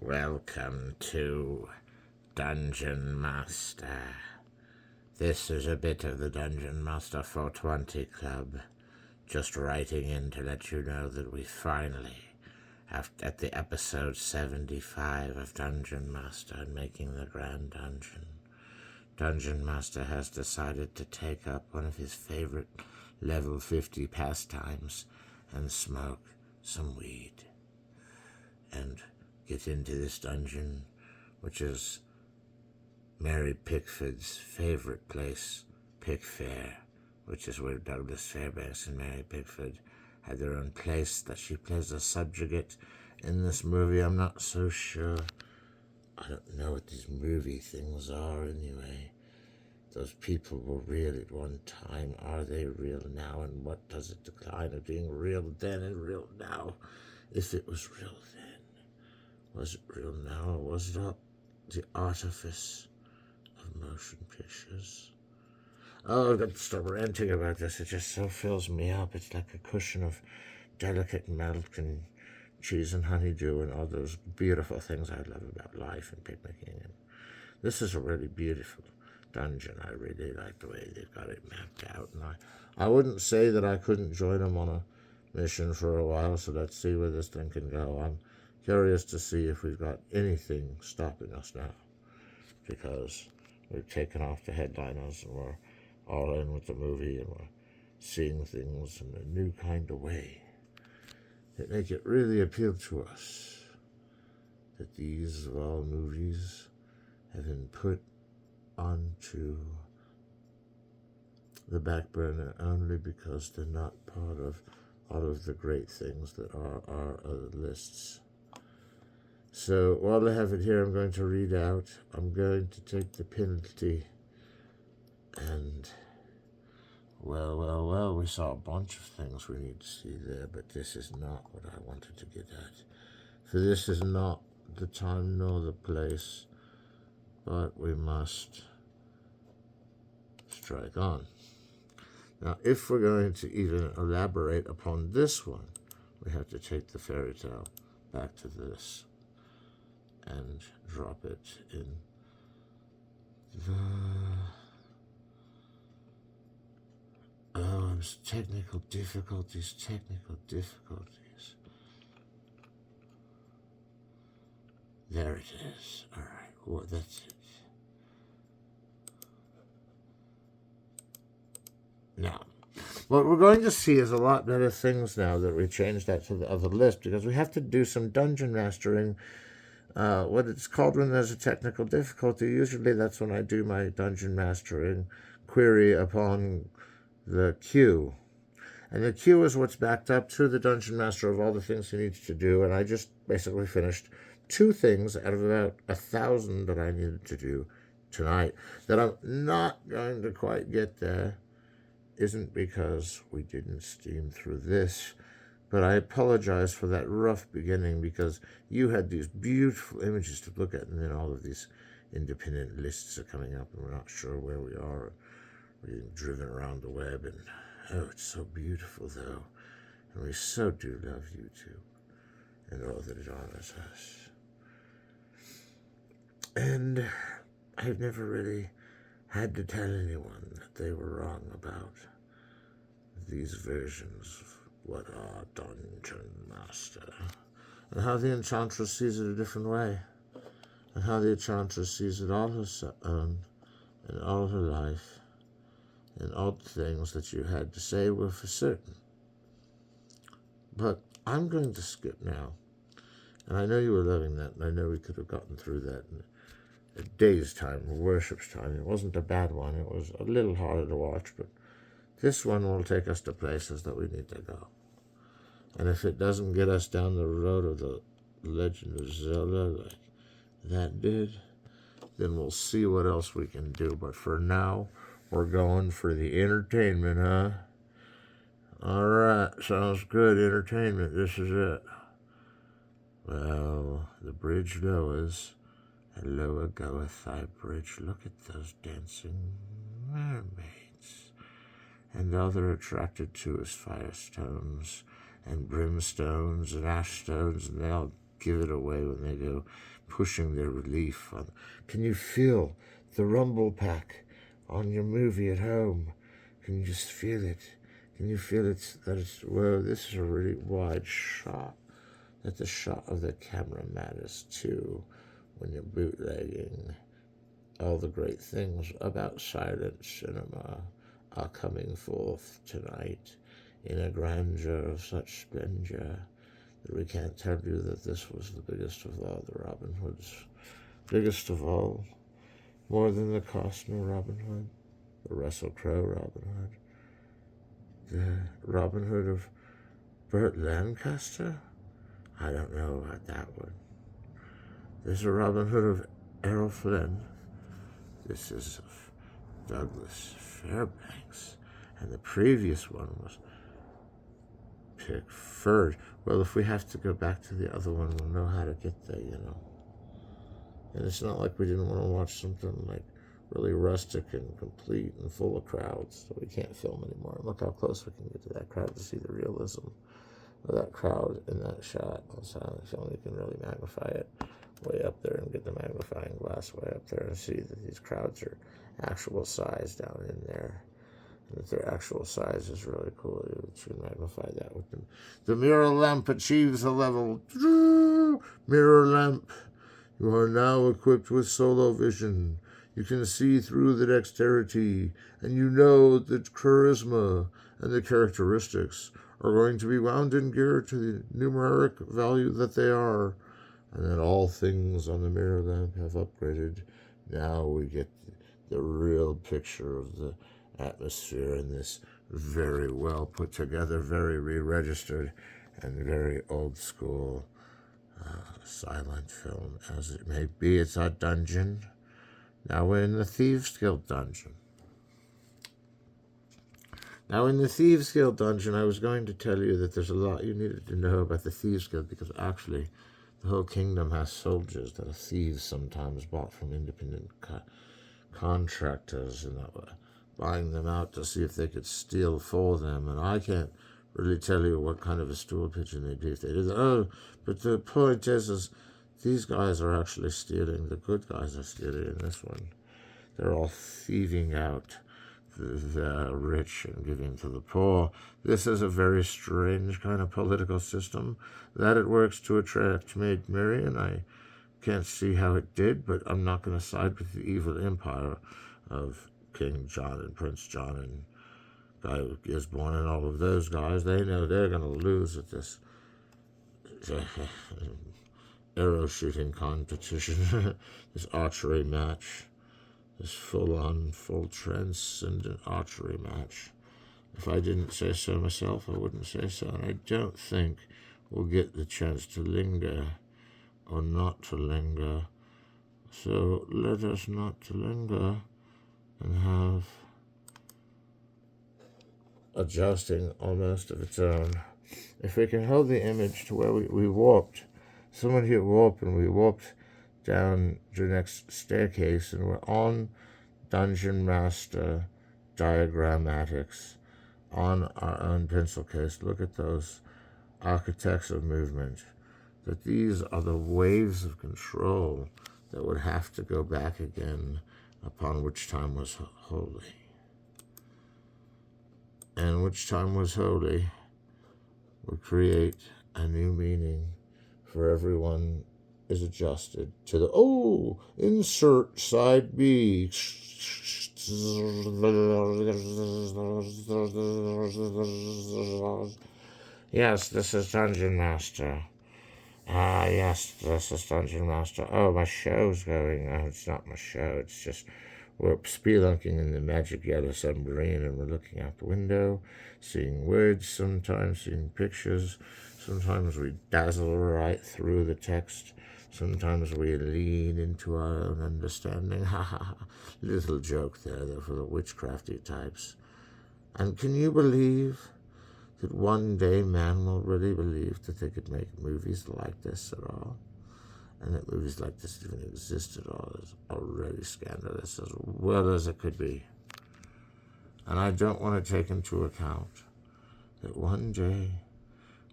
Welcome to Dungeon Master. This is a bit of the Dungeon Master 420 Club. Just writing in to let you know that we finally, at the episode 75 of Dungeon Master and making the Grand Dungeon, Dungeon Master has decided to take up one of his favorite level 50 pastimes and smoke some weed. And get into this dungeon, which is Mary Pickford's favorite place, Pickfair, which is where Douglas Fairbanks and Mary Pickford had their own place that she plays a subjugate in this movie. I'm not so sure. I don't know what these movie things are anyway. Those people were real at one time. Are they real now? And what does it decline of being real then and real now? If it was real then, was it real now, or was it all the artifice of motion pictures? Oh, I've got to stop ranting about this. It just so fills me up. It's like a cushion of delicate milk and cheese and honeydew and all those beautiful things I love about life and picnicking. And this is a really beautiful dungeon. I really like the way they've got it mapped out. And I wouldn't say that I couldn't join them on a mission for a while, so let's see where this thing can go. I'm curious to see if we've got anything stopping us now, because we've taken off the headliners and we're all in with the movie and we're seeing things in a new kind of way that make it really appeal to us, that these of all movies have been put onto the back burner only because they're not part of all of the great things that are our other lists. So while I have it here, I'm going to read out. I'm going to take the penalty. And, well, we saw a bunch of things we need to see there, but this is not what I wanted to get at. For this is not the time nor the place, but we must strike on. Now, if we're going to even elaborate upon this one, we have to take the fairy tale back to this and drop it in the... Oh, it's technical difficulties. There it is. All right, well, that's it. Now, what we're going to see is a lot better things now that we changed that to the other list, because we have to do some dungeon mastering. What it's called when there's a technical difficulty, usually that's when I do my dungeon mastering query upon the queue. And the queue is what's backed up to the dungeon master of all the things he needs to do, and I just basically finished 2 things out of about 1,000 that I needed to do tonight. That I'm not going to quite get there isn't because we didn't steam through this, but I apologize for that rough beginning, because you had these beautiful images to look at, and then all of these independent lists are coming up, and we're not sure where we are. We're being driven around the web, and oh, it's so beautiful, though. And we so do love YouTube and all that it honors us. And I've never really had to tell anyone that they were wrong about these versions of what are Dungeon Master, and how the Enchantress sees it a different way, and how the Enchantress sees it all her own, and all her life, and all the things that you had to say were for certain. But I'm going to skip now, and I know you were loving that, and I know we could have gotten through that in a day's time, a worship's time. It wasn't a bad one. It was a little harder to watch, but this one will take us to places that we need to go. And if it doesn't get us down the road of the Legend of Zelda like that did, then we'll see what else we can do. But for now, we're going for the entertainment, huh? All right, sounds good. Entertainment, this is it. Well, the bridge lowers, and lower goeth thy bridge. Look at those dancing mermaids. And all they're attracted to is firestones and brimstones and ash stones, and they all give it away when they go pushing their relief on. Can you feel the rumble pack on your movie at home? Can you just feel it? Can you feel it? That it's, whoa, this is a really wide shot. That the shot of the camera matters too when you're bootlegging. All the great things about silent cinema are coming forth tonight in a grandeur of such splendor that we can't tell you that this was the biggest of all the Robin Hoods. Biggest of all, more than the Costner Robin Hood, the Russell Crowe Robin Hood, the Robin Hood of Burt Lancaster? I don't know about that one. There's a Robin Hood of Errol Flynn. This is Douglas Fairbanks. And the previous one was Pickford. Well, if we have to go back to the other one, we'll know how to get there, you know. And it's not like we didn't want to watch something like really rustic and complete and full of crowds, so we can't film anymore. Look how close we can get to that crowd to see the realism of that crowd in that shot. On silent film, you can really magnify it way up there and get the magnifying glass way up there and see that these crowds are actual size down in there. And that their actual size is really cool. You should magnify that with them. The mirror lamp achieves a level. Mirror lamp. You are now equipped with solo vision. You can see through the dexterity, and you know that charisma and the characteristics are going to be wound in gear to the numeric value that they are, and that all things on the mirror lamp have upgraded. Now we get the real picture of the atmosphere in this very well put together, very re-registered, and very old school silent film as it may be. It's our dungeon. Now we're in the Thieves Guild dungeon. Now in the Thieves Guild dungeon, I was going to tell you that there's a lot you needed to know about the Thieves Guild, because actually the whole kingdom has soldiers that are thieves sometimes bought from independent contractors, and buying them out to see if they could steal for them. And I can't really tell you what kind of a stool pigeon they'd be if they did that. Oh, but the point is these guys are actually stealing. The good guys are stealing in this one. They're all thieving out the rich and giving to the poor. This is a very strange kind of political system. That it works to attract Maid Marian, I can't see how it did, but I'm not going to side with the evil empire of King John and Prince John and Guy Gisborne and all of those guys. They know they're going to lose at this arrow shooting competition, this archery match, this full-on, full transcendent archery match. If I didn't say so myself, I wouldn't say so. And I don't think we'll get the chance to linger or not to linger. So let us not to linger and have adjusting almost of its own. If we can hold the image to where we warped, someone hit warp and we warped down the next staircase and we're on Dungeon Master Diagrammatics on our own pencil case. Look at those architects of movement. That these are the waves of control that would have to go back again upon which time was holy. And which time was holy would create a new meaning for everyone is adjusted to the, insert side B. Yes, this is Dungeon Master. Yes, this is Dungeon Master. Oh, my show's going. Oh, it's not my show. It's just we're spelunking in the magic yellow submarine and we're looking out the window, seeing words sometimes, seeing pictures. Sometimes we dazzle right through the text. Sometimes we lean into our own understanding. Ha ha ha. Little joke there, though, for the witchcrafty types. And can you believe that one day man will really believe that they could make movies like this at all? And that movies like this even exist at all is already scandalous as well as it could be. And I don't want to take into account that one day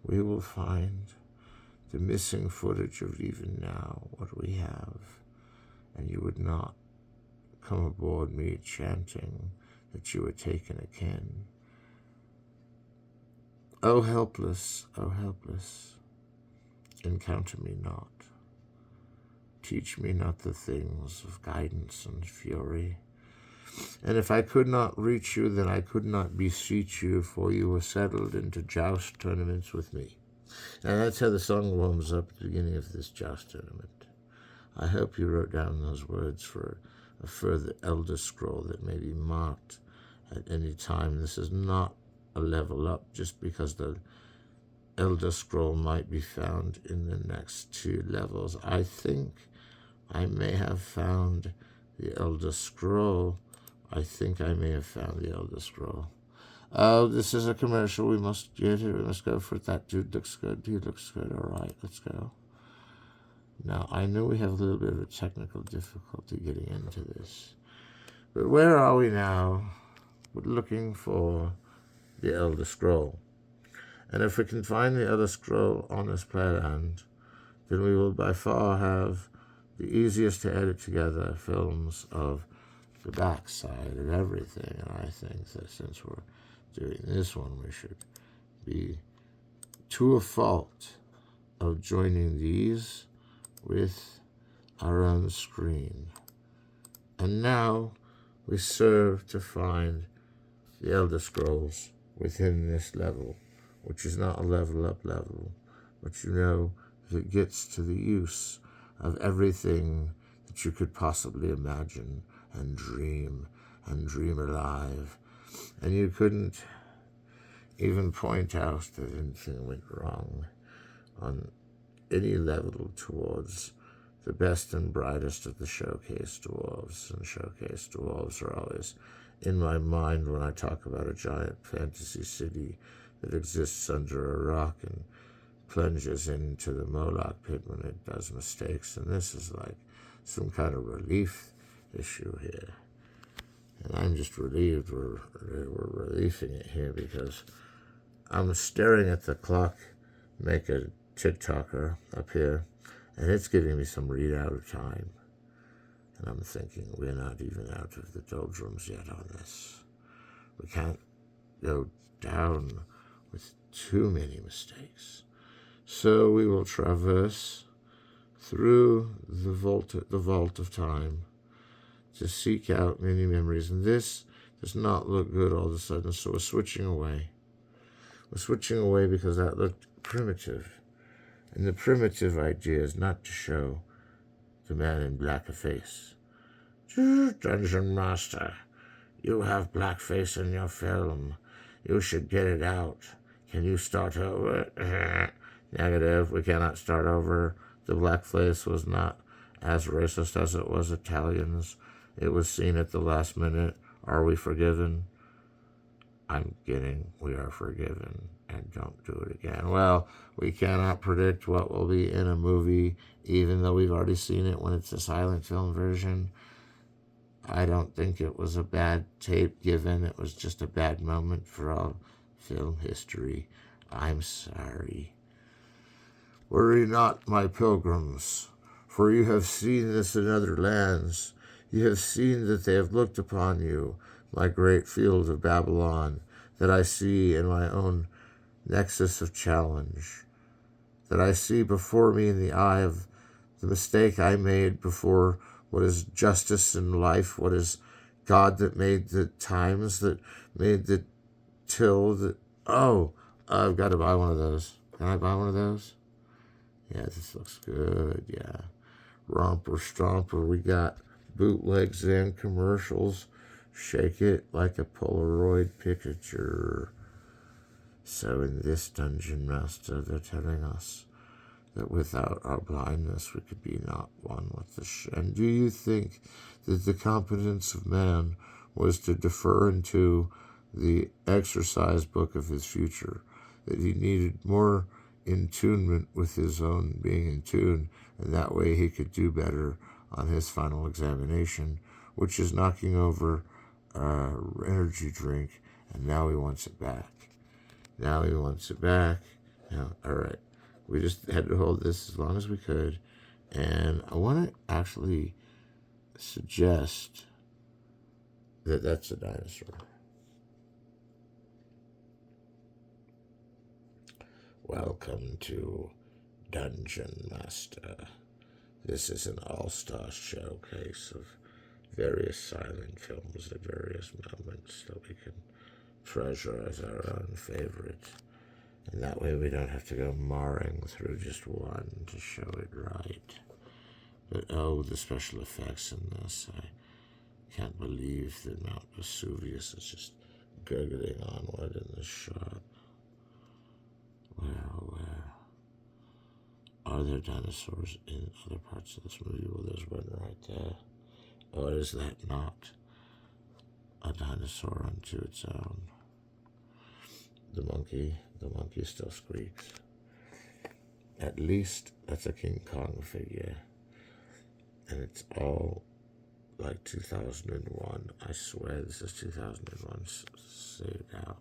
we will find the missing footage of even now, what we have, and you would not come aboard me chanting that you were taken again. O helpless, encounter me not. Teach me not the things of guidance and fury. And if I could not reach you, then I could not beseech you, for you were settled into joust tournaments with me. And that's how the song warms up at the beginning of this joust tournament. I hope you wrote down those words for a further Elder Scroll that may be marked at any time. This is not a level up just because the Elder Scroll might be found in the next 2 levels. I think I may have found the Elder Scroll. Oh, this is a commercial. We must get it. We must go for it. That dude looks good. Dude looks good. All right, let's go. Now, I know we have a little bit of a technical difficulty getting into this. But where are we now? We're looking for the Elder Scroll. And if we can find the Elder Scroll on this playland, then we will by far have the easiest to edit together films of the backside of everything. And I think that since we're doing this one, we should be to a fault of joining these with our own screen. And now we serve to find the Elder Scrolls within this level, which is not a level up level, but you know, if it gets to the use of everything that you could possibly imagine and dream alive, and you couldn't even point out that anything went wrong on any level towards the best and brightest of the showcase dwarves. And showcase dwarves are always in my mind when I talk about a giant fantasy city that exists under a rock and plunges into the Moloch pit when it does mistakes. And this is like some kind of relief issue here. And I'm just relieved we're relieving it here because I'm staring at the clock make a TikToker up here, and it's giving me some readout of time. And I'm thinking, we're not even out of the doldrums yet on this. We can't go down with too many mistakes. So we will traverse through the vault of time to seek out many memories. And this does not look good all of a sudden, so we're switching away. We're switching away because that looked primitive. And the primitive idea is not to show the man in black a face. Dungeon Master, you have blackface in your film. You should get it out. Can you start over? Negative, we cannot start over. The blackface was not as racist as it was Italians. It was seen at the last minute. Are we forgiven? I'm kidding. We are forgiven. And don't do it again. Well, we cannot predict what will be in a movie, even though we've already seen it when it's a silent film version. I don't think it was a bad tape given. It was just a bad moment for all film history. I'm sorry. Worry not, my pilgrims, for you have seen this in other lands. You have seen that they have looked upon you, my great field of Babylon, that I see in my own nexus of challenge, that I see before me in the eye of the mistake I made before what is justice in life, what is God that made the times, that made the till, that, I've got to buy one of those. Can I buy one of those? Yeah, this looks good, yeah. Romper Stomper, we got bootlegs and commercials. Shake it like a Polaroid picture. So in this Dungeon Master, they're telling us that without our blindness, we could be not one with the And do you think that the competence of man was to defer into the exercise book of his future, that he needed more in tunement with his own being in tune, and that way he could do better on his final examination, which is knocking over energy drink, and now he wants it back. Now, all right, We just had to hold this as long as we could. And I want to actually suggest that that's a dinosaur. Welcome to Dungeon Master. This is an all-star showcase of various silent films at various moments that we can treasure as our own favorite. And that way we don't have to go marring through just one to show it right. But oh, the special effects in this. I can't believe the Mount Vesuvius is just gurgling onward in this shot. Where are there dinosaurs in other parts of this movie? Well, there's one right there. Or is that not a dinosaur unto its own? The monkey still squeaks. At least that's a King Kong figure. And it's all like 2001. I swear this is 2001. Say it out.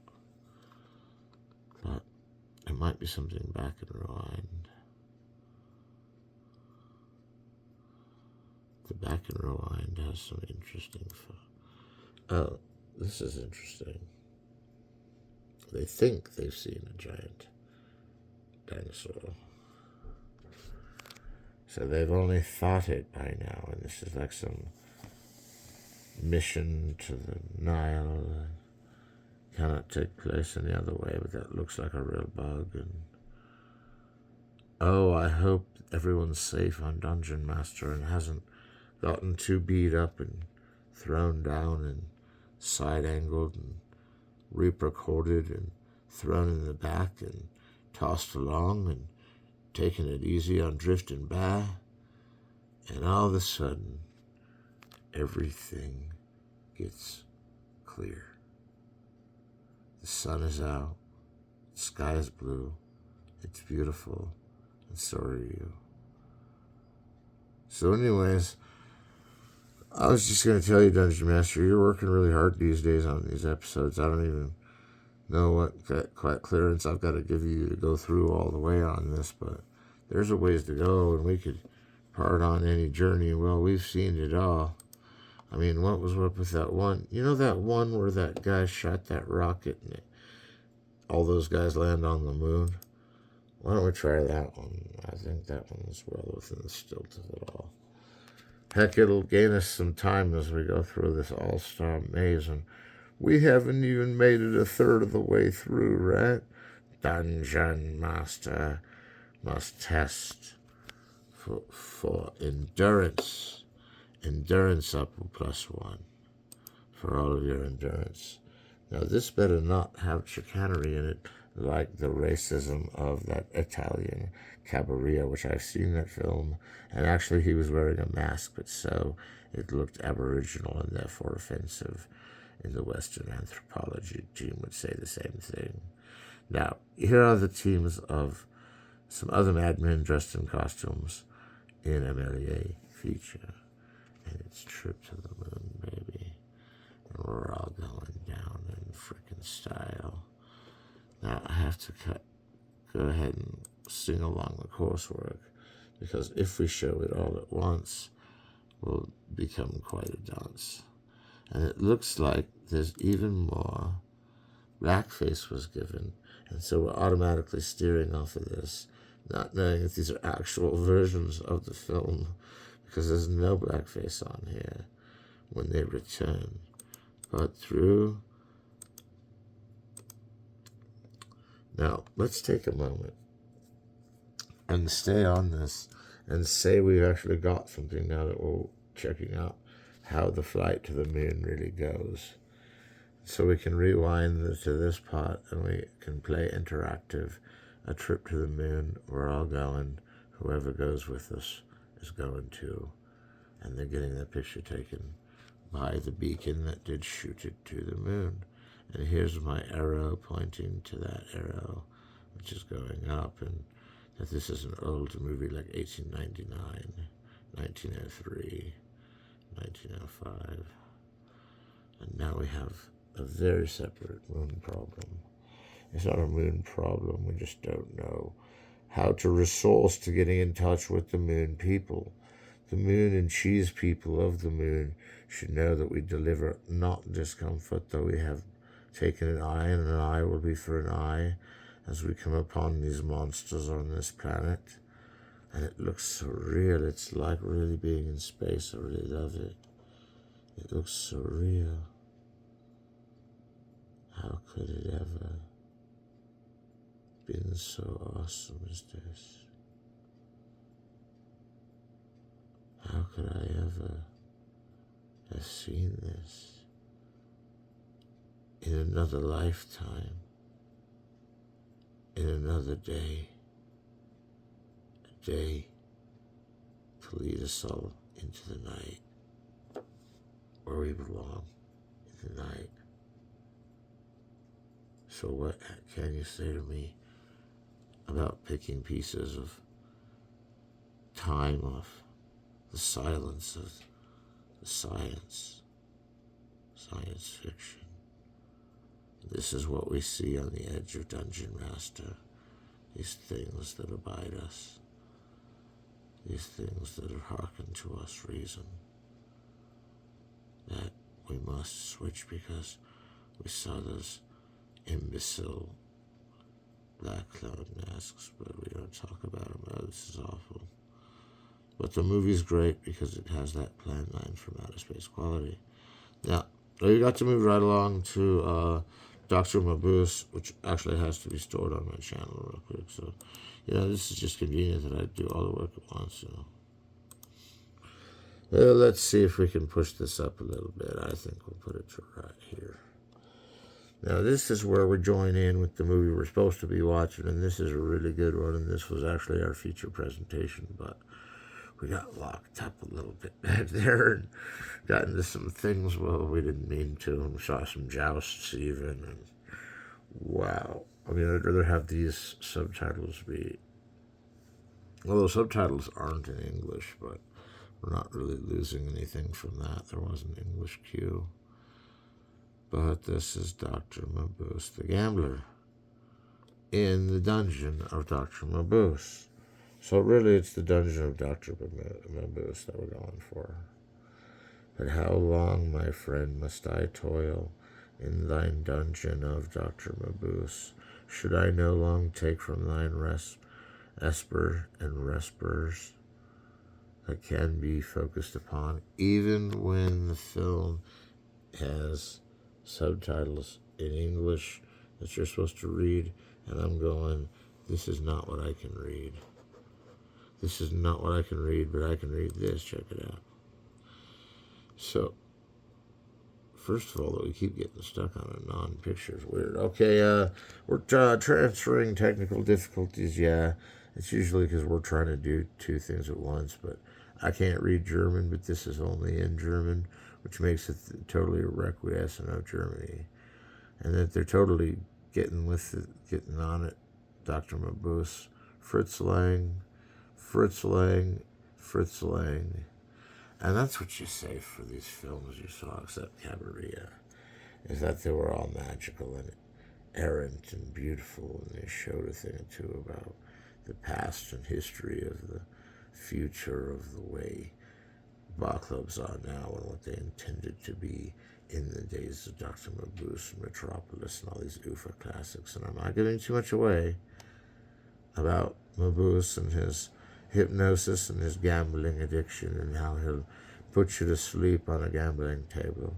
But it might be something back in Rewind. The back in Rewind has some interesting Oh, this is interesting. They think they've seen a giant dinosaur. So they've only thought it by now, and this is like some mission to the Nile. Cannot take place any other way, but that looks like a real bug. And oh, I hope everyone's safe on Dungeon Master and hasn't gotten too beat up and thrown down and side-angled and re-recorded and thrown in the back and tossed along and taking it easy on drifting by. And all of a sudden, everything gets clear. The sun is out, the sky is blue, it's beautiful, and so are you. So anyways, I was just going to tell you, Dungeon Master, you're working really hard these days on these episodes. I don't even know what quite clearance I've got to give you to go through all the way on this, but there's a ways to go, and we could part on any journey. Well, we've seen it all. I mean, what was up with that one? You know that one where that guy shot that rocket and all those guys land on the moon? Why don't we try that one? I think that one's well within the stilt of it all. Heck, it'll gain us some time as we go through this all-star maze, and we haven't even made it a third of the way through, right? Dungeon Master must test for endurance. Endurance up +1 for all of your endurance. Now, this better not have chicanery in it like the racism of that Italian Cabiria, which I've seen that film, and actually he was wearing a mask, but so it looked aboriginal and therefore offensive. In the Western anthropology team would say the same thing. Now, here are the teams of some other madmen dressed in costumes in a Méliès feature. And it's Trip to the Moon, baby. And we're all going down in frickin' style. Now, I have to go ahead and sing along the coursework, because if we show it all at once, we'll become quite a dance. And it looks like there's even more. Blackface was given, and so we're automatically steering off of this, not knowing if these are actual versions of the film, because there's no blackface on here when they return. But through. Now, let's take a moment and stay on this and say we've actually got something now that we're checking out how the flight to the moon really goes. So we can rewind to this part and we can play interactive. A trip to the moon, we're all going. Whoever goes with us is going too. And they're getting their picture taken by the beacon that did shoot it to the moon. And here's my arrow pointing to that arrow, which is going up, and that this is an old movie like 1899, 1903, 1905. And now we have a very separate moon problem. It's not a moon problem, we just don't know how to resource to getting in touch with the moon people. The moon and cheese people of the moon should know that we deliver not discomfort, though we have taken an eye, and an eye will be for an eye as we come upon these monsters on this planet. And it looks so real. It's like really being in space. I really love it. It looks so real. How could it ever been so awesome as this? How could I ever have seen this in another lifetime, in another day, a day to lead us all into the night, where we belong, in the night. So what can you say to me about picking pieces of time off the silence of the science fiction? This is what we see on the edge of Dungeon Master. These things that abide us. These things that hearken to us reason. That we must switch because we saw those imbecile black cloud masks, but we don't talk about them. Oh, this is awful. But the movie's great because it has that plan line from Outer Space quality. Now, we got to move right along to Dr. Mabuse, which actually has to be stored on my channel real quick. So, this is just convenient that I do all the work at once, Well, let's see if we can push this up a little bit. I think we'll put it to right here. Now, this is where we join in with the movie we're supposed to be watching, and this is a really good one, and this was actually our feature presentation, but we got locked up a little bit back there and got into some things, well, we didn't mean to, and we saw some jousts even, and wow. I mean, I'd rather have these subtitles be, well, the subtitles aren't in English, but we're not really losing anything from that. There was an English cue. But this is Dr. Mabuse the Gambler in the dungeon of Dr. Mabuse. So really it's the dungeon of Dr. Mabuse that we're going for. But how long, my friend, must I toil in thine dungeon of Dr. Mabuse? Should I no long take from thine esper and respers that can be focused upon, even when the film has subtitles in English that you're supposed to read, and I'm going, this is not what I can read. This is not what I can read, but I can read this. Check it out. So, first of all, we keep getting stuck on a non-picture. It's weird. Okay, we're transferring technical difficulties. Yeah, it's usually because we're trying to do two things at once, but I can't read German, but this is only in German, which makes it totally a requiescent of Germany. And that they're totally getting on it. Dr. Mabuse, Fritz Lang. And that's what you say for these films you saw, except Cabaret, is that they were all magical and errant and beautiful, and they showed a thing or two about the past and history of the future of the way bar clubs are now and what they intended to be in the days of Dr. Mabuse and Metropolis and all these UFA classics. And I'm not giving too much away about Mabuse and his hypnosis and his gambling addiction and how he'll put you to sleep on a gambling table.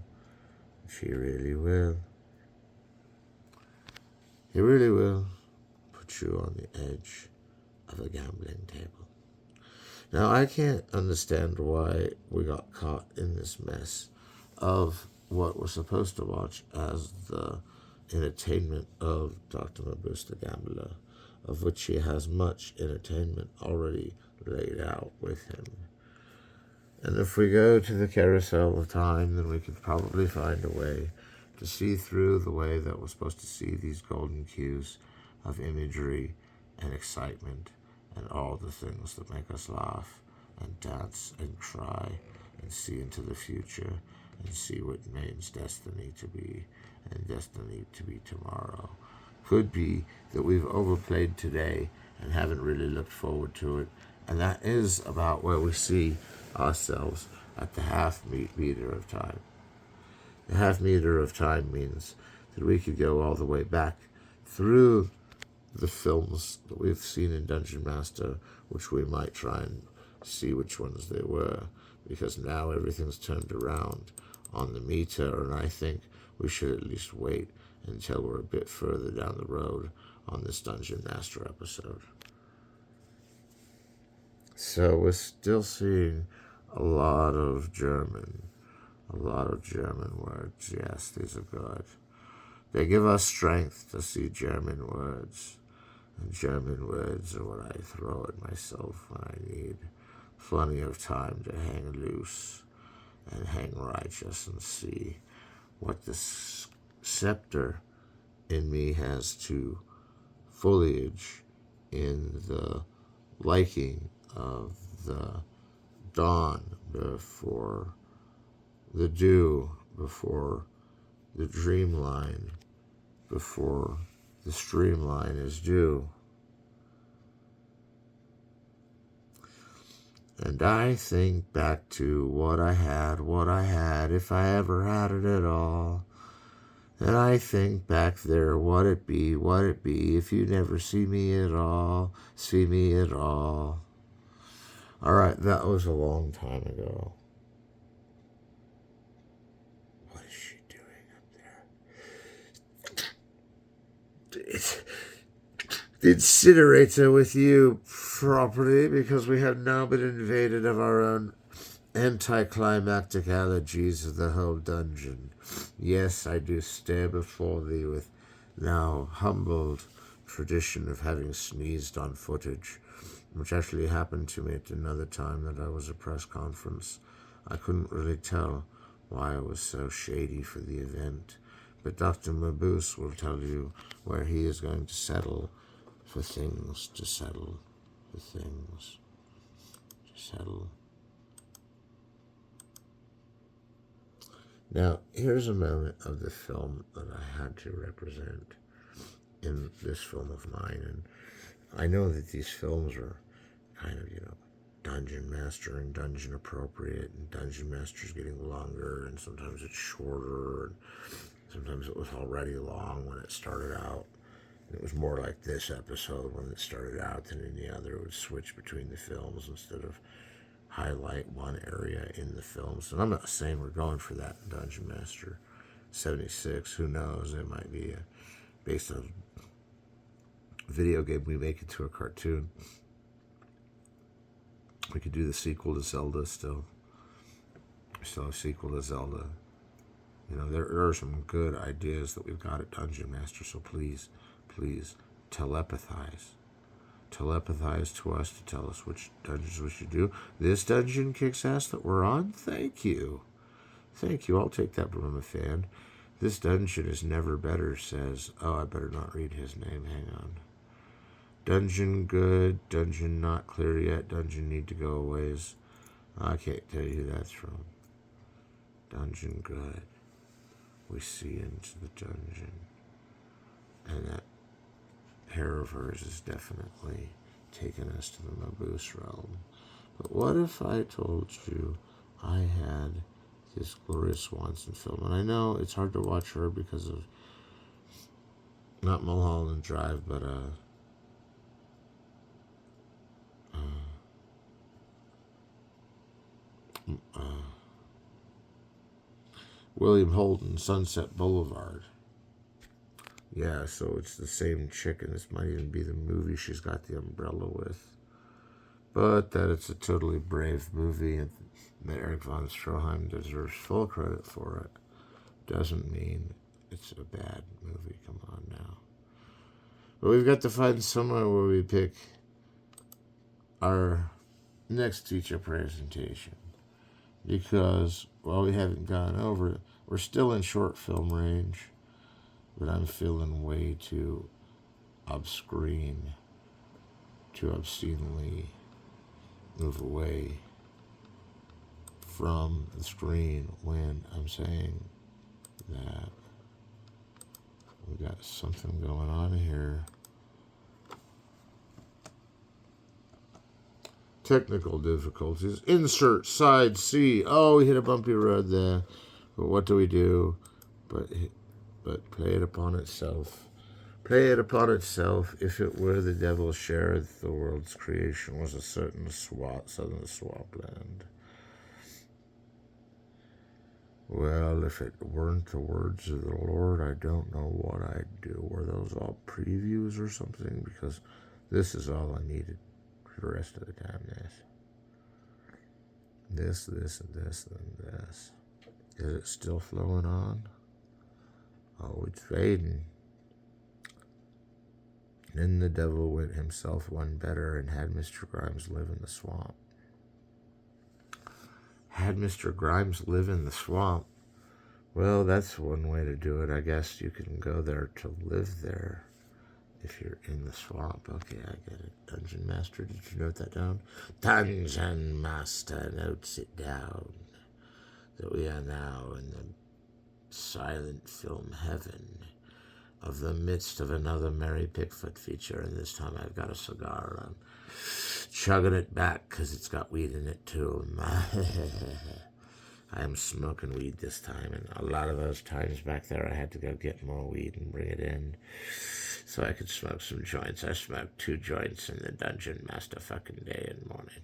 He really will. He really will put you on the edge of a gambling table. Now, I can't understand why we got caught in this mess of what we're supposed to watch as the entertainment of Dr. Mabuse the Gambler, of which he has much entertainment already laid out with him. And if we go to the carousel of time, then we could probably find a way to see through the way that we're supposed to see these golden cues of imagery and excitement and all the things that make us laugh and dance and cry and see into the future and see what means destiny to be and destiny to be tomorrow. Could be that we've overplayed today and haven't really looked forward to it. And that is about where we see ourselves at the half meter of time. The half meter of time means that we could go all the way back through the films that we've seen in Dungeon Master, which we might try and see which ones they were, because now everything's turned around on the meter, and I think we should at least wait until we're a bit further down the road on this Dungeon Master episode. So we're still seeing a lot of German words. Yes, these are good. They give us strength to see German words. And German words are what I throw at myself when I need plenty of time to hang loose and hang righteous and see what the scepter in me has to foliage in the liking of the dawn before the dew, before the dreamline, before the streamline is due. And I think back to what I had, if I ever had it at all. And I think back there, what it be, if you never see me at all. All right, that was a long time ago. What is she doing up there? The incinerator with you property, because we have now been invaded of our own anticlimactic allergies of the whole dungeon. Yes, I do stare before thee with now humbled tradition of having sneezed on footage, which actually happened to me at another time that I was at a press conference. I couldn't really tell why I was so shady for the event, but Dr. Mabuse will tell you where he is going to settle for things to settle, for things to settle. Now, here's a moment of the film that I had to represent in this film of mine, and I know that these films are kind of, Dungeon Master and Dungeon appropriate, and Dungeon Master's getting longer, and sometimes it's shorter, and sometimes it was already long when it started out. It was more like this episode when it started out than any other. It would switch between the films instead of highlight one area in the films. And I'm not saying we're going for that in Dungeon Master 76. Who knows? It might be based on a video game. We make it to a cartoon. We could do the sequel to Zelda still. Still a sequel to Zelda. There are some good ideas that we've got at Dungeon Master, so please telepathize. Telepathize to us to tell us which dungeons we should do. This dungeon kicks ass that we're on? Thank you. I'll take that from a fan. This dungeon is never better, says, I better not read his name. Hang on. Dungeon good, dungeon not clear yet, dungeon need to go a ways. I can't tell you who that's from. Dungeon good. We see into the dungeon. And that hair of hers is definitely taking us to the Mabuse realm. But what if I told you I had this Gloria Swanson film? And I know it's hard to watch her because of not Mulholland Drive, but William Holden, Sunset Boulevard. Yeah, so it's the same chick, and this might even be the movie she's got the umbrella with. But that it's a totally brave movie, and that Eric von Stroheim deserves full credit for it, doesn't mean it's a bad movie. Come on now. But we've got to find somewhere where we pick our next teacher presentation. Because, while we haven't gone over it, we're still in short film range, but I'm feeling way too obscene to obscenely move away from the screen when I'm saying that we got something going on here. Technical difficulties. Insert side C. Oh, we hit a bumpy road there. But what do we do? But play it upon itself. Play it upon itself. If it were the devil's share, the world's creation was a certain southern swampland. Well, if it weren't the words of the Lord, I don't know what I'd do. Were those all previews or something? Because this is all I needed for the rest of the time. This, and this, and this. Is it still flowing on? Oh, it's fading. Then the devil went himself one better and had Mr. Grimes live in the swamp. Had Mr. Grimes live in the swamp? Well, that's one way to do it. I guess you can go there to live there if you're in the swamp. Okay, I get it. Dungeon Master, did you note that down? Dungeon Master notes it down. That we are now in the silent film heaven of the midst of another Mary Pickford feature, and this time I've got a cigar. I'm chugging it back because it's got weed in it too. I am smoking weed this time, and a lot of those times back there I had to go get more weed and bring it in so I could smoke some joints. I smoked 2 joints in the Dungeon Master fucking day and morning.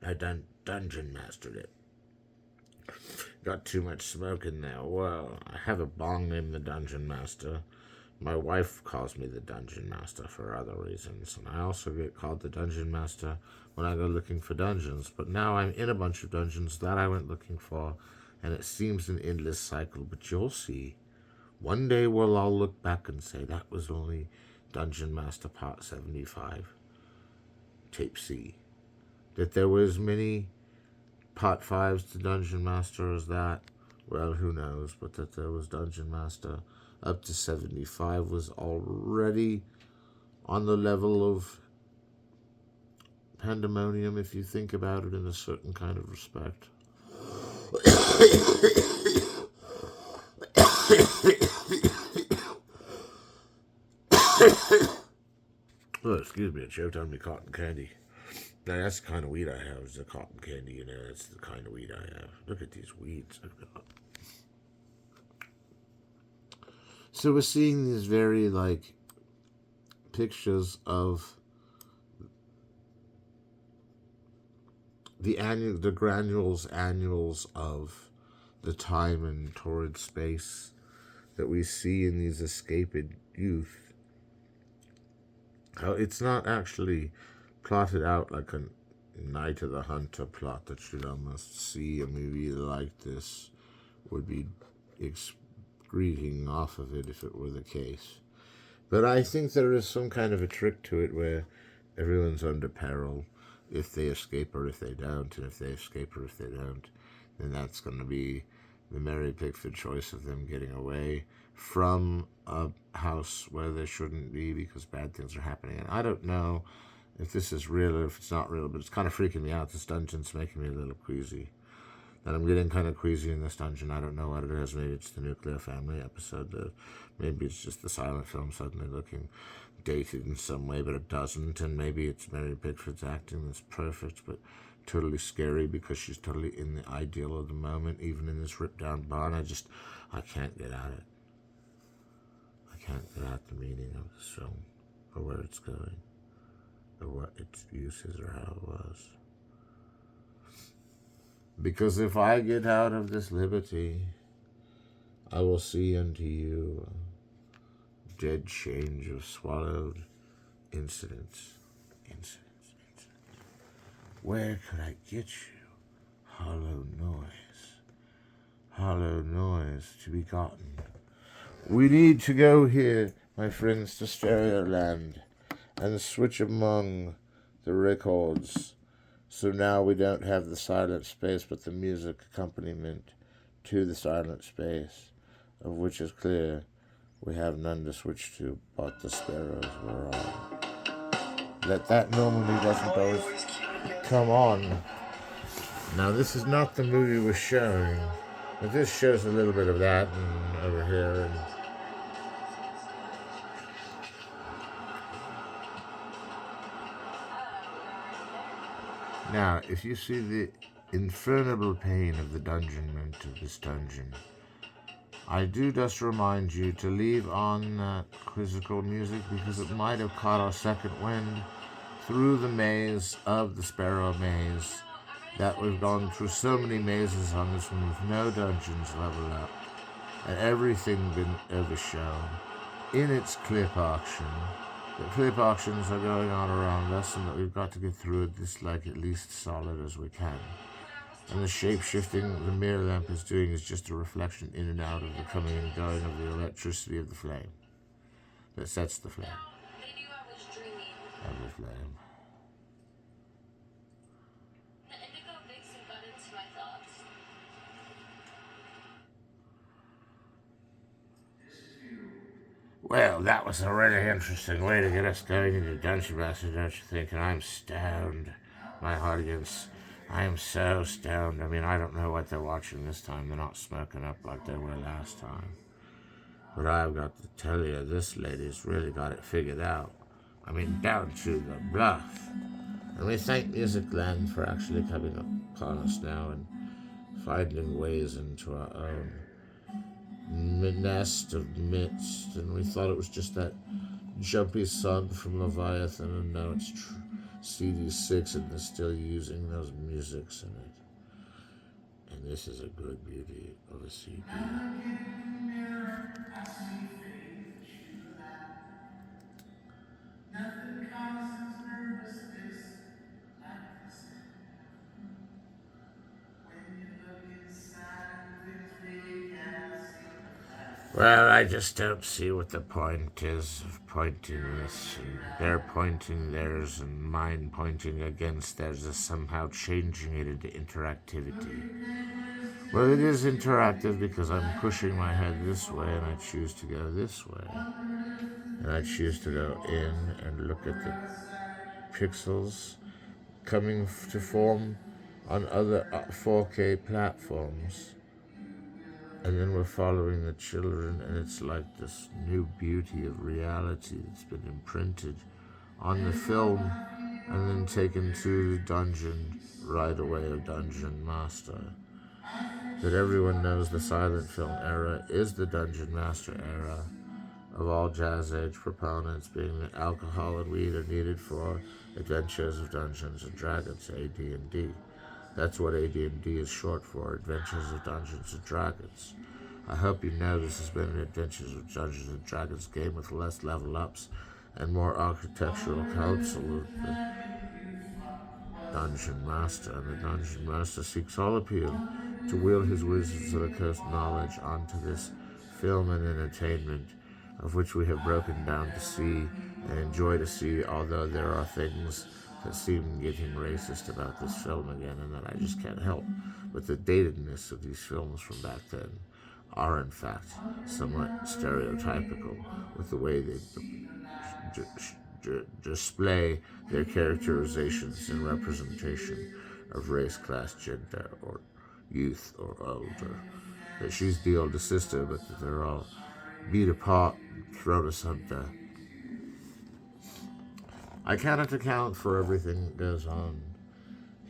I Dungeon Mastered it. Got too much smoke in there. Well, I have a bong named the Dungeon Master. My wife calls me the Dungeon Master for other reasons, and I also get called the Dungeon Master when I go looking for dungeons. But now I'm in a bunch of dungeons that I went looking for, and it seems an endless cycle. But you'll see. One day we'll all look back and say that was only Dungeon Master Part 75, Tape C. That there were as many Part 5s to Dungeon Master as that, well, who knows, but that there was Dungeon Master up to 75 was already on the level of Pandemonium, if you think about it in a certain kind of respect. Oh, excuse me, I choked on me cotton candy. Now, that's the kind of weed I have, is the cotton candy, you know, that's the kind of weed I have. Look at these weeds. So we're seeing these very, pictures of the granules of the time and torrid space that we see in these escaped youth. How it's not actually plotted out like a Night of the Hunter plot that you'd almost see a movie like this would be excreting off of it if it were the case. But I think there is some kind of a trick to it where everyone's under peril if they escape or if they don't, and if they escape or if they don't, then that's going to be the Mary Pickford choice of them getting away from a house where they shouldn't be because bad things are happening. And I don't know if this is real or if it's not real, but it's kind of freaking me out. This dungeon's making me a little queasy. And I'm getting kind of queasy in this dungeon. I don't know what it is. Maybe it's the nuclear family episode. Maybe it's just the silent film suddenly looking dated in some way, but it doesn't. And maybe it's Mary Pickford's acting that's perfect, but totally scary because she's totally in the ideal of the moment, even in this ripped down barn. I can't get at it. I can't get at the meaning of this film, or where it's going, or what its use is, or how it was. Because if I get out of this liberty, I will see unto you a dead change of swallowed incidents. Where could I get you? Hollow noise to be gotten. We need to go here, my friends, to Stereoland and switch among the records. So now we don't have the silent space, but the music accompaniment to the silent space, of which is clear we have none to switch to, but the sparrows were on. That normally doesn't always come on. Now, this is not the movie we're showing, but this shows a little bit of that and over here. And Now, if you see the infernal pain of the dungeonment of this dungeon, I do just remind you to leave on that quizzical music because it might have caught our second wind through the maze of the Sparrow Maze, that we've gone through so many mazes on this one with no dungeons leveled up and everything been overshown in its clip auction. The clip auctions are going on around us and that we've got to get through it this like at least solid as we can. And the shape-shifting the mirror lamp is doing is just a reflection in and out of the coming and going of the electricity of the flame that sets the flame. Of the flame. Well, that was a really interesting way to get us going into Dungeon Master, don't you think? And I'm stoned, my audience. I am so stoned. I mean, I don't know what they're watching this time. They're not smoking up like they were last time. But I've got to tell you, this lady's really got it figured out. I mean, down to the bluff. And we thank Musicland for actually coming upon us now and finding ways into our own nest of mist. And we thought it was just that jumpy song from Leviathan, and now it's CD6 and they're still using those musics in it. And this is a good beauty of a CD. Well, I just don't see what the point is of pointing this, and they're pointing theirs, and mine pointing against theirs is somehow changing it into interactivity. Well, it is interactive because I'm pushing my head this way, and I choose to go this way. And I choose to go in and look at the pixels coming to form on other 4K platforms. And then we're following the children, and it's like this new beauty of reality that's been imprinted on the film and then taken to the dungeon right away of Dungeon Master. That everyone knows the silent film era is the Dungeon Master era of all Jazz Age proponents, being that alcohol and weed are needed for Adventures of Dungeons and Dragons, AD&D. That's what AD&D is short for, Adventures of Dungeons and Dragons. I hope you know this has been an Adventures of Dungeons and Dragons game with less level ups and more architectural counsel of the Dungeon Master. And the Dungeon Master seeks all appeal to wield his Wizards of the Coast knowledge onto this film and entertainment, of which we have broken down to see and enjoy to see, although there are things that seem getting racist about this film again, and that I just can't help. But the datedness of these films from back then are in fact somewhat stereotypical with the way they display their characterizations and representation of race, class, gender, or youth, or older. That she's the older sister, but that they're all beat apart and thrown asunder. I cannot account for everything that goes on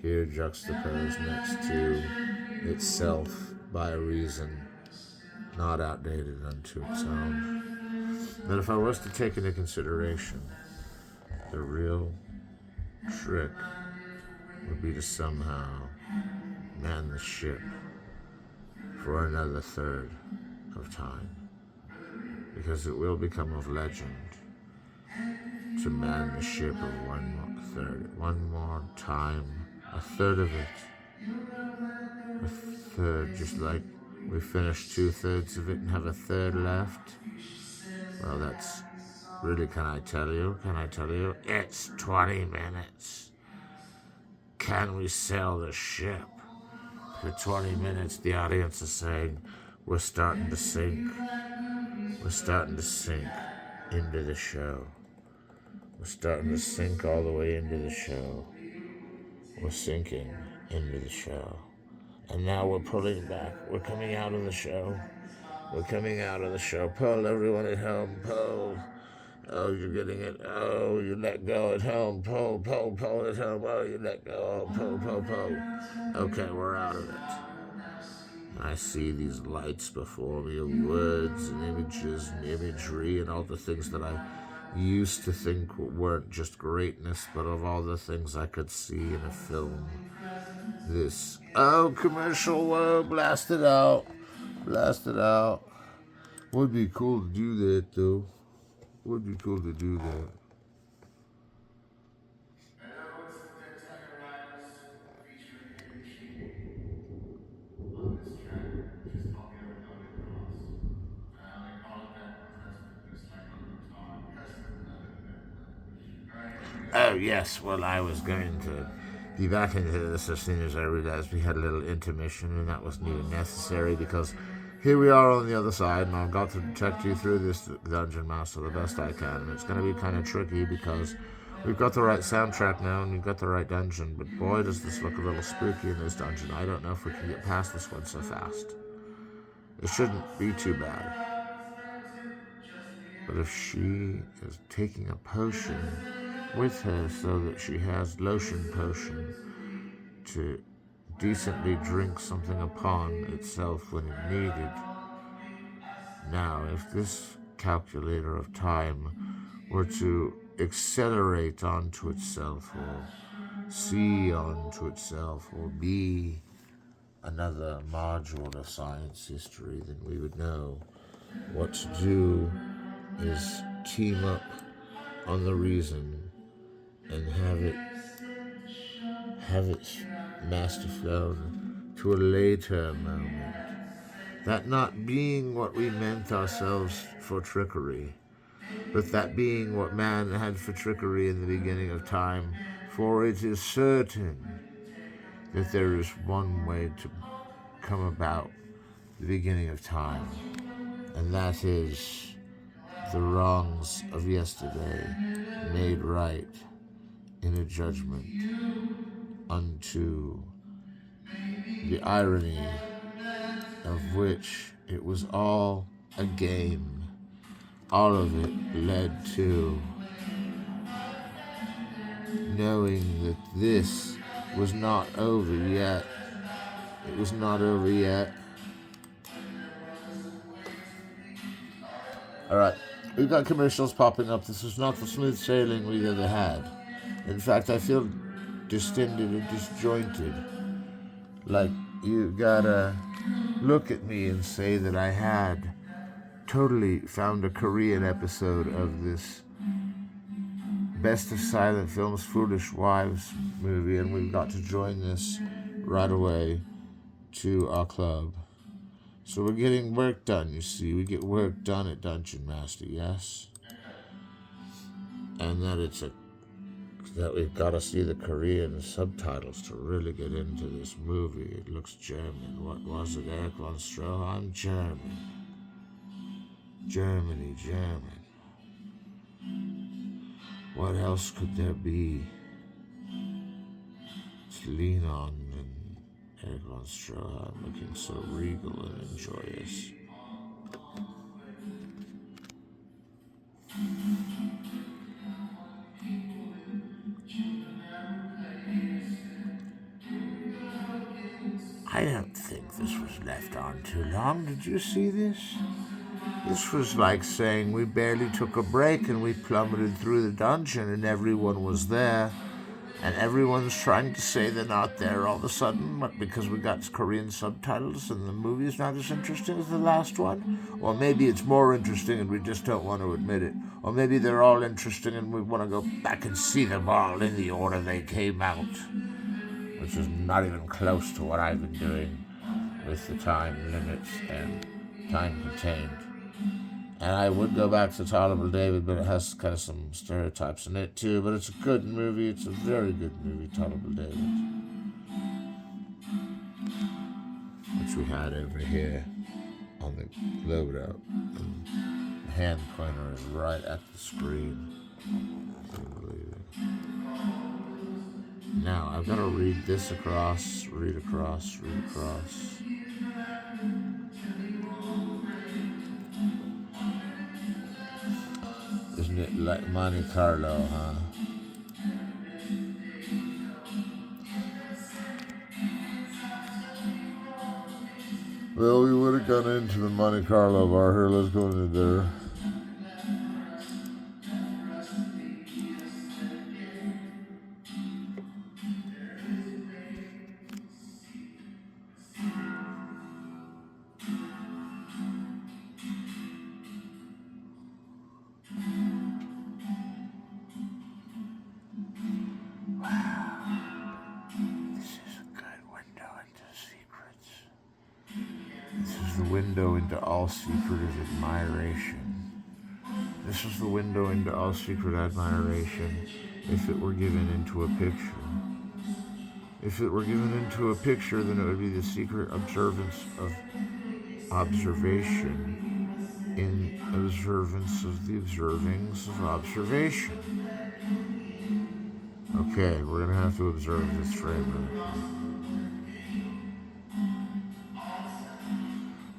here, juxtaposed next to itself by a reason not outdated unto its own. But if I was to take into consideration the real trick would be to somehow man the ship for another third of time, because it will become of legend to man the ship of one more time, a third of it, a third, just like we finished 2/3 of it and have a third left. Well, that's really, can I tell you? It's 20 minutes. Can we sail the ship? For 20 minutes, the audience is saying, we're starting to sink. We're starting to sink into the show. We're starting to sink all the way into the show. We're sinking into the show. And now we're pulling back. We're coming out of the show. We're coming out of the show. Pull, everyone at home, pull. Oh, you're getting it. Oh, you let go at home. Pull, pull, pull at home. Oh, you let go. Oh, pull, pull, pull. Okay, we're out of it. I see these lights before me of words and images and imagery and all the things that I used to think weren't just greatness, but of all the things I could see in a film. This, oh, commercial, whoa, blast it out. Blast it out. Would be cool to do that, though. Would be cool to do that. Hello, it's the Dead Tiger Riders featuring Heavy Machine on this track, which is called The Other Dog Across. They call it that because that's what it looks like on guitar. Alright, here we Oh, go. yes. Well, I was going to be back into this as soon as I realized we had a little intermission, and that wasn't even necessary because here we are on the other side, and I've got to check you through this Dungeon Master the best I can. And it's going to be kind of tricky because we've got the right soundtrack now and we've got the right dungeon, but boy, does this look a little spooky in this dungeon. I don't know if we can get past this one so fast. It shouldn't be too bad. But if she is taking a potion with her so that she has lotion potion to decently drink something upon itself when it needed. Now, if this calculator of time were to accelerate onto itself or see onto itself or be another module of science history, then we would know what to do is team up on the reason and have it master flown to a later moment. That not being what we meant ourselves for trickery, but that being what man had for trickery in the beginning of time, for it is certain that there is one way to come about the beginning of time, and that is the wrongs of yesterday made right in a judgment unto the irony of which it was all a game. All of it led to knowing that this was not over yet. It was not over yet. Alright, we've got commercials popping up. This was not the smooth sailing we've ever had. In fact, I feel distended and disjointed. Like you gotta look at me and say that I had totally found a Korean episode of this Best of Silent Films Foolish Wives movie, and we've got to join this right away to our club. So we're getting work done, you see. We get work done at Dungeon Master, yes? And that we've got to see the Korean subtitles to really get into this movie. It looks German. What was it, Eric von Stroheim? German. Germany, German. What else could there be to lean on than Eric von Stroheim looking so regal and joyous? I don't think this was left on too long. Did you see this? This was like saying we barely took a break and we plummeted through the dungeon and everyone was there. And everyone's trying to say they're not there all of a sudden, but because we got Korean subtitles and the movie's not as interesting as the last one. Or maybe it's more interesting and we just don't want to admit it. Or maybe they're all interesting and we want to go back and see them all in the order they came out. Which is not even close to what I've been doing with the time limits and time contained. And I would go back to Tolerable David, but it has kind of some stereotypes in it too. But it's a good movie. It's a very good movie, Tolerable David. Which we had over here on the load up. And the hand pointer is right at the screen. Now, I've got to read this across, read across, read across. There's Isn't it like Monte Carlo, huh? Well, we would have gone into the Monte Carlo bar here. Let's go into there. This is a good window into secrets. This is the window into all secret admiration. This is the window into all secret admiration if it were given into a picture. If it were given into a picture, then it would be the secret observance of observation in observance of the observings of observation. Okay, we're going to have to observe this frame.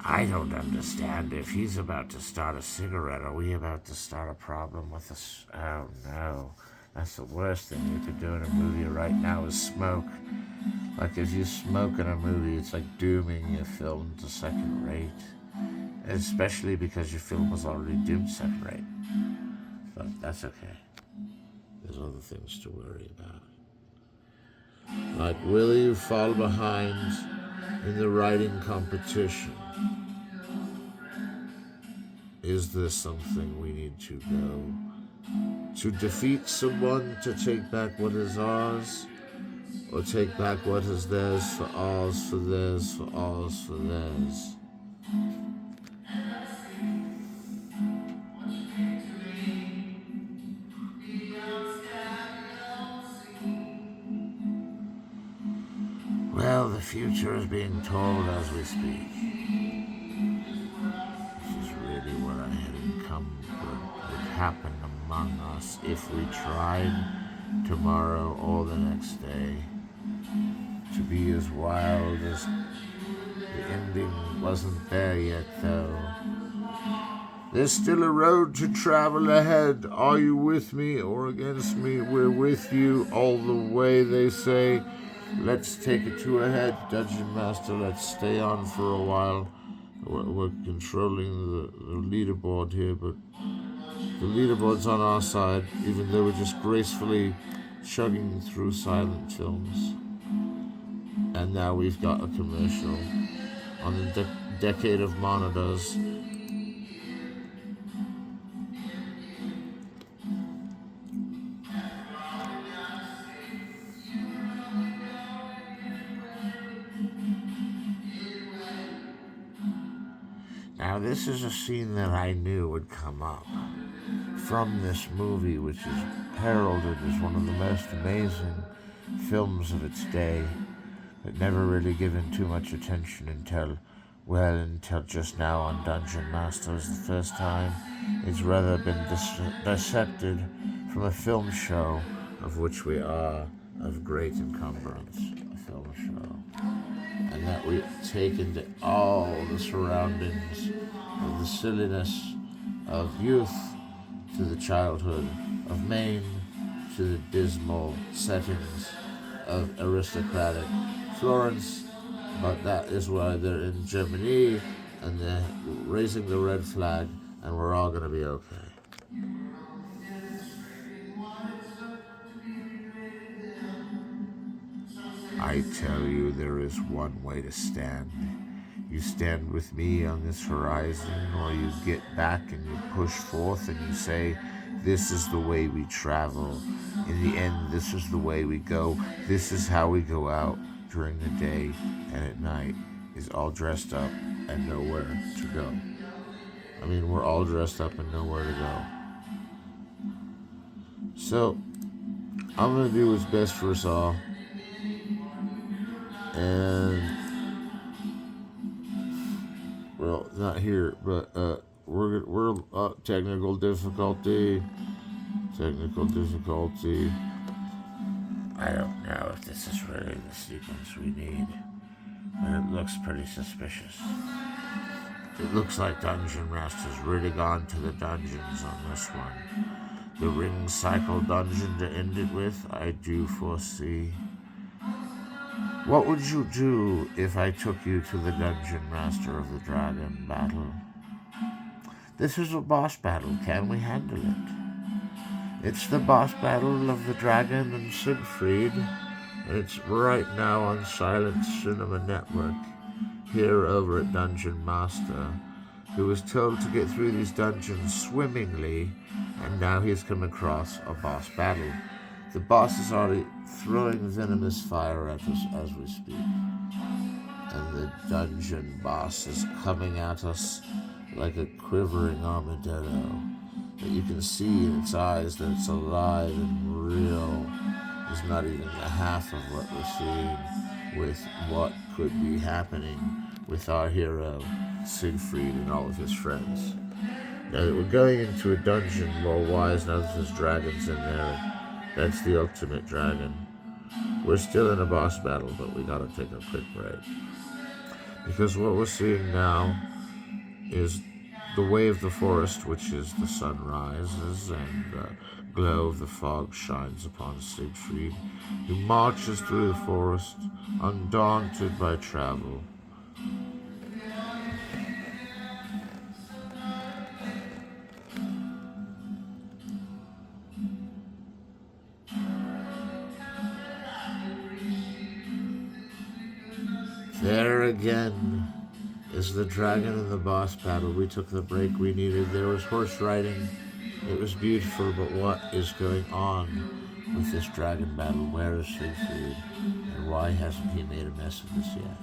I don't understand. If he's about to start a cigarette, are we about to start a problem with us? Oh no. That's the worst thing you could do in a movie right now is smoke. Like if you smoke in a movie, it's like dooming your film to second rate. Especially because your film was already doomed second rate. But that's okay. There's other things to worry about. Like, will you fall behind in the writing competition? Is this something we need to go to defeat someone to take back what is ours? Or take back what is theirs for ours, for theirs, for ours, for theirs? Well, the future is being told as we speak. This is really what I had encumbered would happen among us if we tried tomorrow or the next day to be as wild as the ending wasn't there yet, though. There's still a road to travel ahead. Are you with me or against me? We're with you all the way, they say. Let's take it to a head, Dungeon Master. Let's stay on for a while. We're controlling the leaderboard here, but the leaderboard's on our side, even though we're just gracefully chugging through silent films. And now we've got a commercial on the decade of monitors. Now, this is a scene that I knew would come up from this movie, which is heralded as one of the most amazing films of its day, but never really given too much attention until just now on Dungeon Masters the first time. It's rather been dissected from a film show, of which we are of great encumbrance, a film show. And that we take into all the surroundings of the silliness of youth to the childhood of Maine to the dismal settings of aristocratic Florence. But that is why they're in Germany and they're raising the red flag, and we're all going to be okay. I tell you, there is one way to stand. You stand with me on this horizon, or you get back and you push forth and you say, this is the way we travel. In the end, this is the way we go. This is how we go out during the day and at night, is all dressed up and nowhere to go. I mean, we're all dressed up and nowhere to go. So, I'm going to do what's best for us all. And, well, not here, but we're technical difficulty. I don't know if this is really the sequence we need, but it looks pretty suspicious. It looks like Dungeon Master's really gone to the dungeons on this one. the ring cycle dungeon to end it with, I do foresee. What would you do if I took you to the Dungeon Master of the Dragon battle? This is a boss battle. Can we handle it? It's the boss battle of the dragon and Siegfried, and it's right now on Silent Cinema Network, here over at Dungeon Master, who was told to get through these dungeons swimmingly, and now he's come across a boss battle. The boss is already throwing venomous fire at us as we speak. And the dungeon boss is coming at us like a quivering armadillo. But you can see in its eyes that it's alive and real. It's not even the half of what we're seeing with what could be happening with our hero, Siegfried, and all of his friends. Now that we're going into a dungeon more wise now that there's dragons in there, that's the ultimate dragon. We're still in a boss battle, but we gotta take a quick break. Because what we're seeing now is the way of the forest, which is the sun rises and the glow of the fog shines upon Siegfried, who marches through the forest, undaunted by travel. There again is the dragon in the boss battle. We took the break we needed. There was horse riding. It was beautiful, but what is going on with this dragon battle? Where is Siegfried? And why hasn't he made a mess of this yet?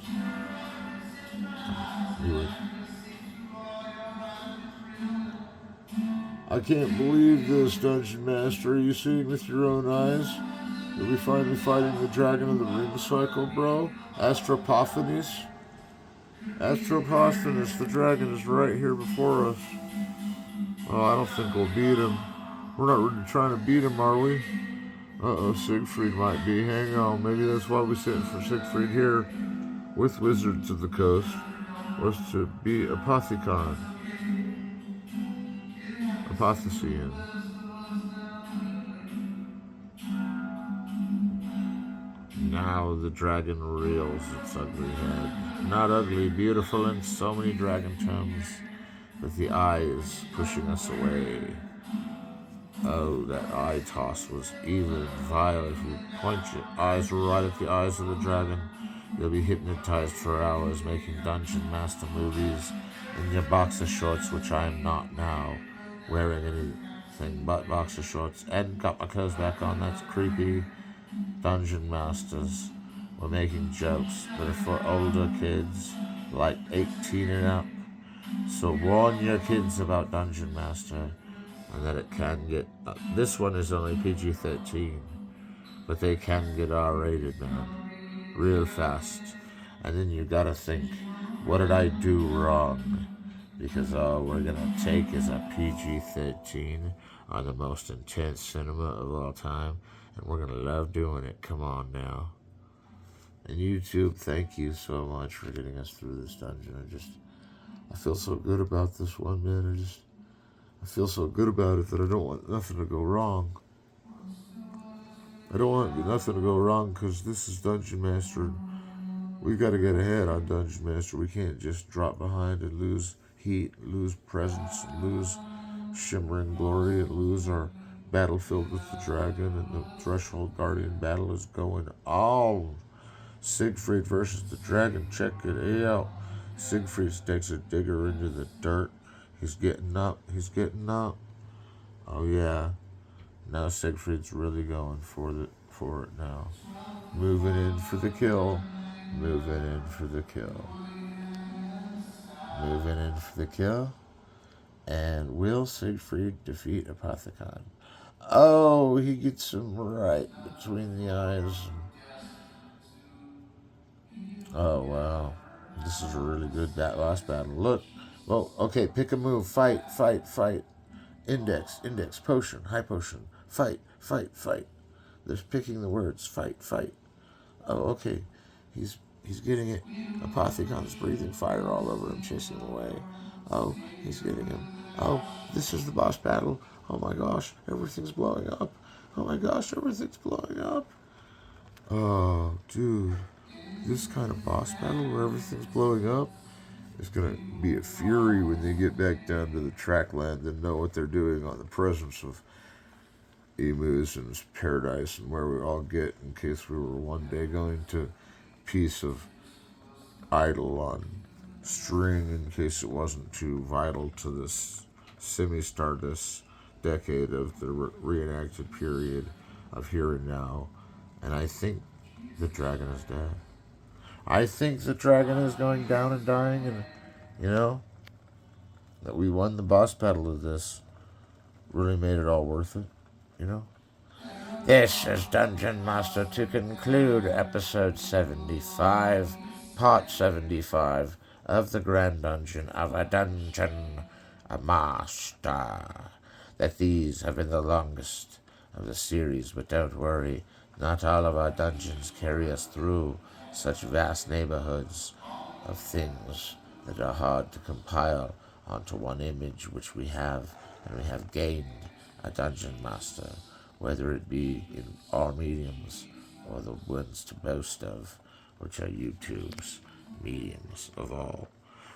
I can't believe this, Dungeon Master. Are you seeing with your own eyes? Are we finally fighting the dragon of the ring cycle, bro? Astropophanes? Astropophanes, the dragon is right here before us. Oh, I don't think we'll beat him. We're not really trying to beat him, are we? Uh-oh, Siegfried might be. Hang on, maybe that's why we sent for Siegfried here with Wizards of the Coast, was to be Apothecon. Apothecian. Now the dragon reels its ugly head. Not ugly, beautiful in so many dragon terms, but the eye is pushing us away. Oh, that eye toss was evil and vile. If you point your eyes right at the eyes of the dragon, you'll be hypnotized for hours making Dungeon Master movies in your boxer shorts, which I am not now, wearing anything but boxer shorts, and got my clothes back on. That's creepy. Dungeon Masters were making jokes that are for older kids, like 18 and up. So warn your kids about Dungeon Master, and that it can get... this one is only PG-13, but they can get R-rated, man. Real fast. And then you gotta think, what did I do wrong? Because all we're gonna take is a PG-13 on the most intense cinema of all time, and we're gonna love doing it. Come on now. And YouTube, thank you so much for getting us through this dungeon. I feel so good about this one, man. I feel so good about it that I don't want nothing to go wrong. I don't want nothing to go wrong because this is Dungeon Master. We got to get ahead on Dungeon Master. We can't just drop behind and lose heat, lose presence, lose shimmering glory, and lose our battlefield with the dragon. And the Threshold Guardian battle is going on. Siegfried versus the dragon. Check it out. Siegfried stakes a digger into the dirt. He's getting up. He's getting up. Oh yeah. Now Siegfried's really going for it now. Moving in for the kill. Moving in for the kill. Moving in for the kill. And will Siegfried defeat Apothecon? Oh, he gets him right between the eyes. Oh, wow. This is a really good last battle. Look. Well, okay, pick a move. Fight, fight, fight. Index, potion, high potion. Fight, fight, fight. They're picking the words. Fight, fight. Oh, okay. He's getting it. Apothecon's breathing fire all over him, chasing him away. Oh, he's getting him. Oh, this is the boss battle. Oh my gosh, everything's blowing up. Oh my gosh, everything's blowing up. Oh, dude. This kind of boss battle where everything's blowing up is gonna be a fury when they get back down to the trackland and know what they're doing on the presence of emus and paradise and where we all get in case we were one day going to piece of idol on string in case it wasn't too vital to this semi-stardust decade of the reenacted period of here and now. And I think the dragon is dead. I think the dragon is going down and dying, and that we won the boss battle of this really made it all worth it. This is Dungeon Master to conclude episode 75, part 75 of the Grand Dungeon of a Dungeon Master. That these have been the longest of the series, but don't worry, not all of our dungeons carry us through such vast neighborhoods of things that are hard to compile onto one image, which we have, and we have gained a Dungeon Master, whether it be in our mediums or the ones to boast of, which are YouTube's mediums of all.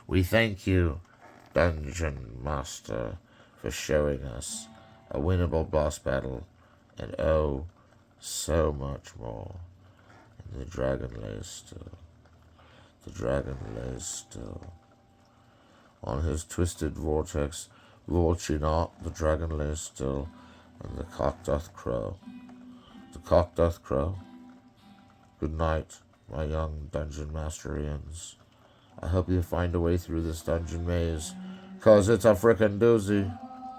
We thank you, Dungeon Master, for showing us a winnable boss battle, and oh, so much more. And the dragon lays still. The dragon lays still. On his twisted vortex, lord ye not, the dragon lays still, and the cock doth crow. The cock doth crow. Good night, my young Dungeon Masterians. I hope you find a way through this dungeon maze, 'cause it's a frickin' doozy.